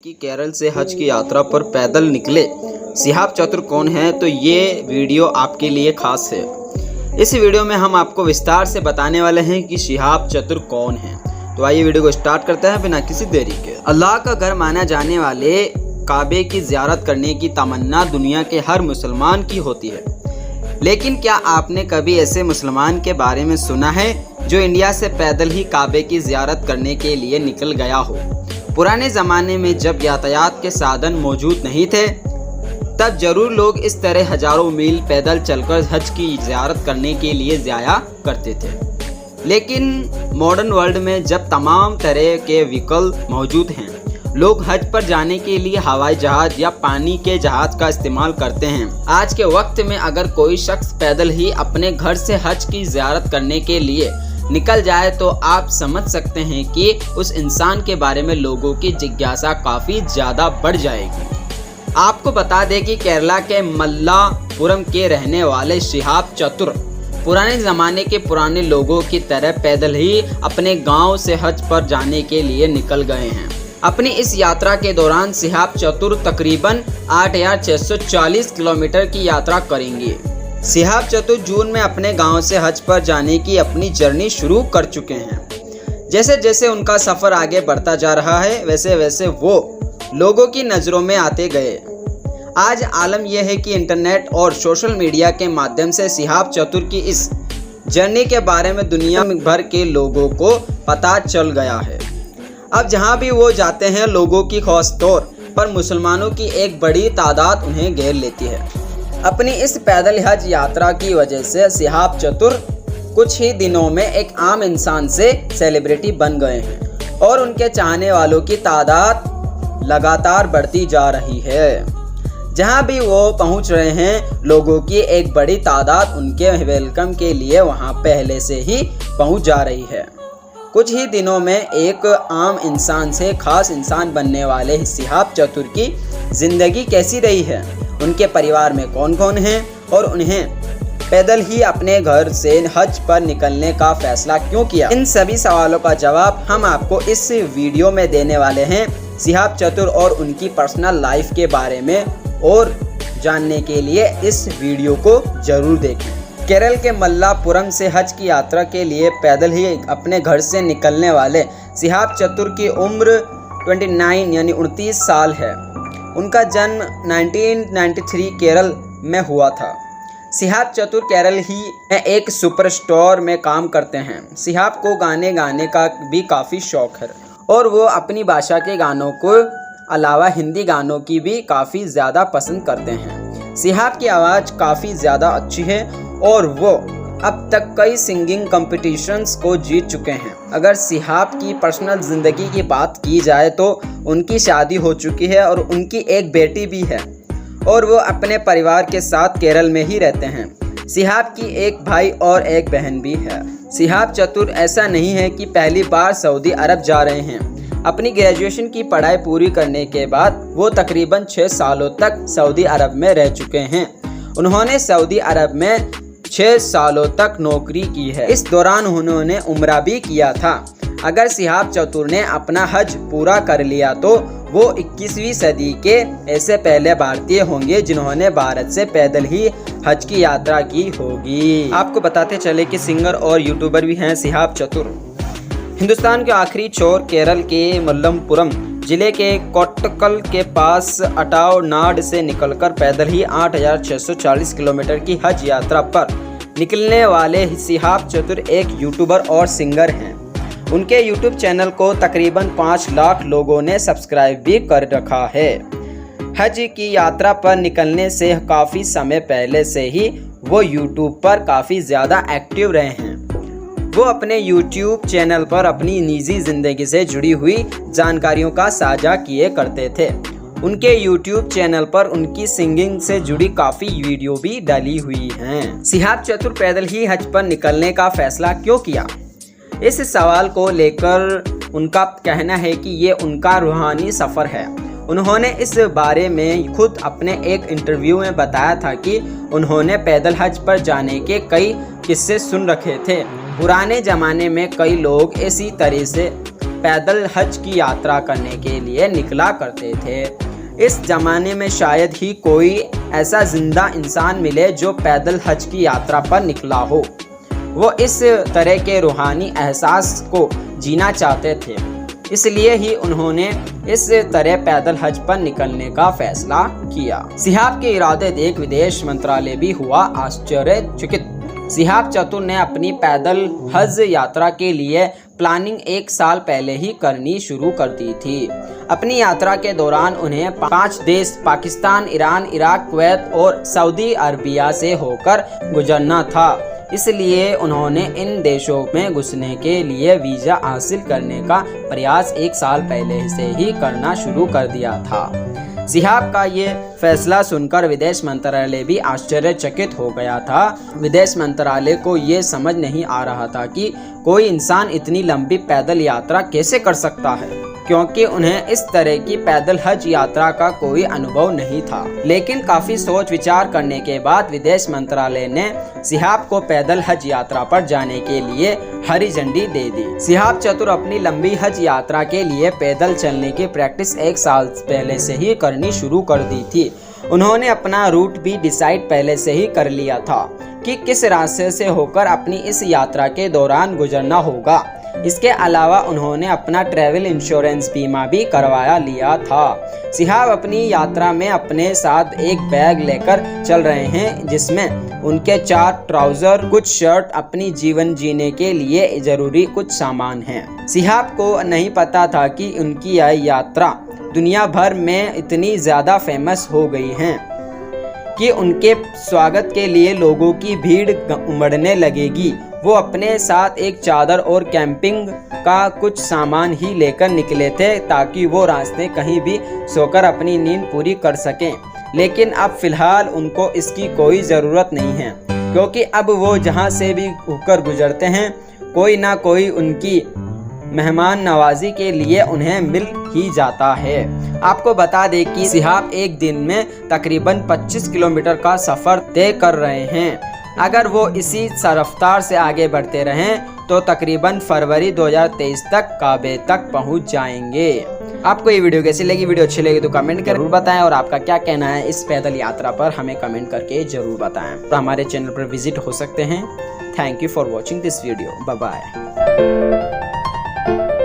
कि केरल से हज की यात्रा पर पैदल निकले शिहाब चतुर कौन है, तो ये वीडियो आपके लिए खास है। इस वीडियो में हम आपको विस्तार से बताने वाले हैं कि शिहाब चतुर कौन है। तो आइए वीडियो को स्टार्ट करते हैं बिना किसी देरी के। अल्लाह का घर माना जाने वाले काबे की ज़ियारत करने की तमन्ना दुनिया के हर मुसलमान की होती है, लेकिन क्या आपने कभी ऐसे मुसलमान के बारे में सुना है जो इंडिया से पैदल ही काबे की ज़ियारत करने के लिए निकल गया हो? पुराने ज़माने में जब यातायात के साधन मौजूद नहीं थे, तब जरूर लोग इस तरह हजारों मील पैदल चलकर हज की ज़ियारत करने के लिए जाया करते थे। लेकिन मॉडर्न वर्ल्ड में जब तमाम तरह के विकल्प मौजूद हैं, लोग हज पर जाने के लिए हवाई जहाज या पानी के जहाज का इस्तेमाल करते हैं। आज के वक्त में अगर कोई शख्स पैदल ही अपने घर से हज की ज़ियारत करने के लिए निकल जाए तो आप समझ सकते हैं कि उस इंसान के बारे में लोगों की जिज्ञासा काफ़ी ज़्यादा बढ़ जाएगी। आपको बता दें कि केरला के मल्लापुरम के रहने वाले शिहाब चतुर पुराने ज़माने के पुराने लोगों की तरह पैदल ही अपने गांव से हज पर जाने के लिए निकल गए हैं। अपनी इस यात्रा के दौरान शिहाब चतुर तकरीबन 8,640 किलोमीटर की यात्रा करेंगे। शिहाब चतुर जून में अपने गांव से हज पर जाने की अपनी जर्नी शुरू कर चुके हैं। जैसे जैसे उनका सफ़र आगे बढ़ता जा रहा है, वैसे वैसे वो लोगों की नज़रों में आते गए। आज आलम यह है कि इंटरनेट और सोशल मीडिया के माध्यम से शिहाब चतुर की इस जर्नी के बारे में दुनिया भर के लोगों को पता चल गया है। अब जहां भी वो जाते हैं, लोगों की खास तौर पर मुसलमानों की एक बड़ी तादाद उन्हें घेर लेती है। अपनी इस पैदल हज यात्रा की वजह से शिहाब चतुर कुछ ही दिनों में एक आम इंसान से सेलिब्रिटी बन गए हैं और उनके चाहने वालों की तादाद लगातार बढ़ती जा रही है। जहां भी वो पहुंच रहे हैं, लोगों की एक बड़ी तादाद उनके वेलकम के लिए वहां पहले से ही पहुंच जा रही है। कुछ ही दिनों में एक आम इंसान से खास इंसान बनने वाले शिहाब चतुर की ज़िंदगी कैसी रही है, उनके परिवार में कौन कौन हैं और उन्हें पैदल ही अपने घर से हज पर निकलने का फैसला क्यों किया, इन सभी सवालों का जवाब हम आपको इस वीडियो में देने वाले हैं। शिहाब चतुर और उनकी पर्सनल लाइफ के बारे में और जानने के लिए इस वीडियो को जरूर देखें। केरल के मल्लापुरम से हज की यात्रा के लिए पैदल ही अपने घर से निकलने वाले शिहाब चतुर की उम्र 29 यानी 29 साल है। उनका जन्म 1993 केरल में हुआ था। शिहाब चतुर केरल ही में एक सुपर स्टार में काम करते हैं। शिहाब को गाने गाने का भी काफ़ी शौक है और वो अपनी भाषा के गानों को अलावा हिंदी गानों की भी काफ़ी ज़्यादा पसंद करते हैं। शिहाब की आवाज़ काफ़ी ज़्यादा अच्छी है और वो अब तक कई सिंगिंग कॉम्पिटिशन्स को जीत चुके हैं। अगर शिहाब की पर्सनल ज़िंदगी की बात की जाए तो उनकी शादी हो चुकी है और उनकी एक बेटी भी है और वो अपने परिवार के साथ केरल में ही रहते हैं। शिहाब की एक भाई और एक बहन भी है। शिहाब चतुर ऐसा नहीं है कि पहली बार सऊदी अरब जा रहे हैं। अपनी ग्रेजुएशन की पढ़ाई पूरी करने के बाद वो तकरीबन 6 सालों तक सऊदी अरब में रह चुके हैं। उन्होंने सऊदी अरब में 6 सालों तक नौकरी की है। इस दौरान उन्होंने उम्रा भी किया था। अगर शिहाब चतुर ने अपना हज पूरा कर लिया तो वो 21वीं सदी के ऐसे पहले भारतीय होंगे जिन्होंने भारत से पैदल ही हज की यात्रा की होगी। आपको बताते चले कि सिंगर और यूट्यूबर भी हैं शिहाब चतुर। हिंदुस्तान के आखिरी छोर केरल के मल्लपुरम जिले के कोट्टकल के पास अटावनाड से निकलकर पैदल ही 8,640 किलोमीटर की हज यात्रा पर निकलने वाले शिहाब चतुर एक यूट्यूबर और सिंगर हैं। उनके यूट्यूब चैनल को तकरीबन 5 लाख लोगों ने सब्सक्राइब भी कर रखा है। हज की यात्रा पर निकलने से काफ़ी समय पहले से ही वो यूट्यूब पर काफ़ी ज़्यादा एक्टिव रहे हैं। वो अपने YouTube चैनल पर अपनी निजी ज़िंदगी से जुड़ी हुई जानकारियों का साझा किए करते थे। उनके YouTube चैनल पर उनकी सिंगिंग से जुड़ी काफ़ी वीडियो भी डाली हुई हैं। शिहाब चतुर पैदल ही हज पर निकलने का फैसला क्यों किया, इस सवाल को लेकर उनका कहना है कि ये उनका रूहानी सफ़र है। उन्होंने इस बारे में खुद अपने एक इंटरव्यू में बताया था कि उन्होंने पैदल हज पर जाने के कई किस्से सुन रखे थे। पुराने ज़माने में कई लोग इसी तरह से पैदल हज की यात्रा करने के लिए निकला करते थे। इस जमाने में शायद ही कोई ऐसा जिंदा इंसान मिले जो पैदल हज की यात्रा पर निकला हो। वो इस तरह के रूहानी एहसास को जीना चाहते थे, इसलिए ही उन्होंने इस तरह पैदल हज पर निकलने का फैसला किया। सिहाब के इरादे देख विदेश मंत्रालय भी हुआ आश्चर्यचकित। सिहाब चतुर ने अपनी पैदल हज यात्रा के लिए प्लानिंग 1 साल पहले ही करनी शुरू कर दी थी। अपनी यात्रा के दौरान उन्हें 5 देश पाकिस्तान, ईरान, इराक, कुवैत और सऊदी अरबिया से होकर गुजरना था। इसलिए उन्होंने इन देशों में घुसने के लिए वीज़ा हासिल करने का प्रयास 1 साल पहले से ही करना शुरू कर दिया था। सिहाब का ये फैसला सुनकर विदेश मंत्रालय भी आश्चर्यचकित हो गया था। विदेश मंत्रालय को ये समझ नहीं आ रहा था कि कोई इंसान इतनी लंबी पैदल यात्रा कैसे कर सकता है, क्योंकि उन्हें इस तरह की पैदल हज यात्रा का कोई अनुभव नहीं था। लेकिन काफी सोच विचार करने के बाद विदेश मंत्रालय ने सिहाब को पैदल हज यात्रा पर जाने के लिए हरी झंडी दे दी। सिहाब चतुर अपनी लंबी हज यात्रा के लिए पैदल चलने की प्रैक्टिस 1 साल पहले से ही करनी शुरू कर दी थी। उन्होंने अपना रूट भी डिसाइड पहले से ही कर लिया था कि किस रास्ते से होकर अपनी इस यात्रा के दौरान गुजरना होगा। इसके अलावा उन्होंने अपना ट्रैवल इंश्योरेंस बीमा भी करवाया लिया था। सिहाब अपनी यात्रा में अपने साथ एक बैग लेकर चल रहे हैं, जिसमें उनके 4 ट्राउजर, कुछ शर्ट, अपनी जीवन जीने के लिए जरूरी कुछ सामान हैं। सिहाब को नहीं पता था कि उनकी यह यात्रा दुनिया भर में इतनी ज़्यादा फेमस हो गई है कि उनके स्वागत के लिए लोगों की भीड़ उमड़ने लगेगी। वो अपने साथ एक चादर और कैंपिंग का कुछ सामान ही लेकर निकले थे ताकि वो रास्ते कहीं भी सोकर अपनी नींद पूरी कर सकें। लेकिन अब फिलहाल उनको इसकी कोई ज़रूरत नहीं है, क्योंकि अब वो जहाँ से भी होकर गुजरते हैं कोई ना कोई उनकी मेहमान नवाजी के लिए उन्हें मिल ही जाता है। आपको बता दें कि सिहाब एक दिन में तकरीबन 25 किलोमीटर का सफ़र तय कर रहे हैं। अगर वो इसी रफ्तार से आगे बढ़ते रहें तो तकरीबन फरवरी 2023 तक काबे तक पहुंच जाएंगे। आपको ये वीडियो कैसी लगी? वीडियो अच्छी लगी तो कमेंट कर जरूर बताएं, और आपका क्या कहना है इस पैदल यात्रा पर हमें कमेंट करके जरूर बताएं। तो हमारे चैनल पर विजिट हो सकते हैं। Thank you for watching this video. Bye bye.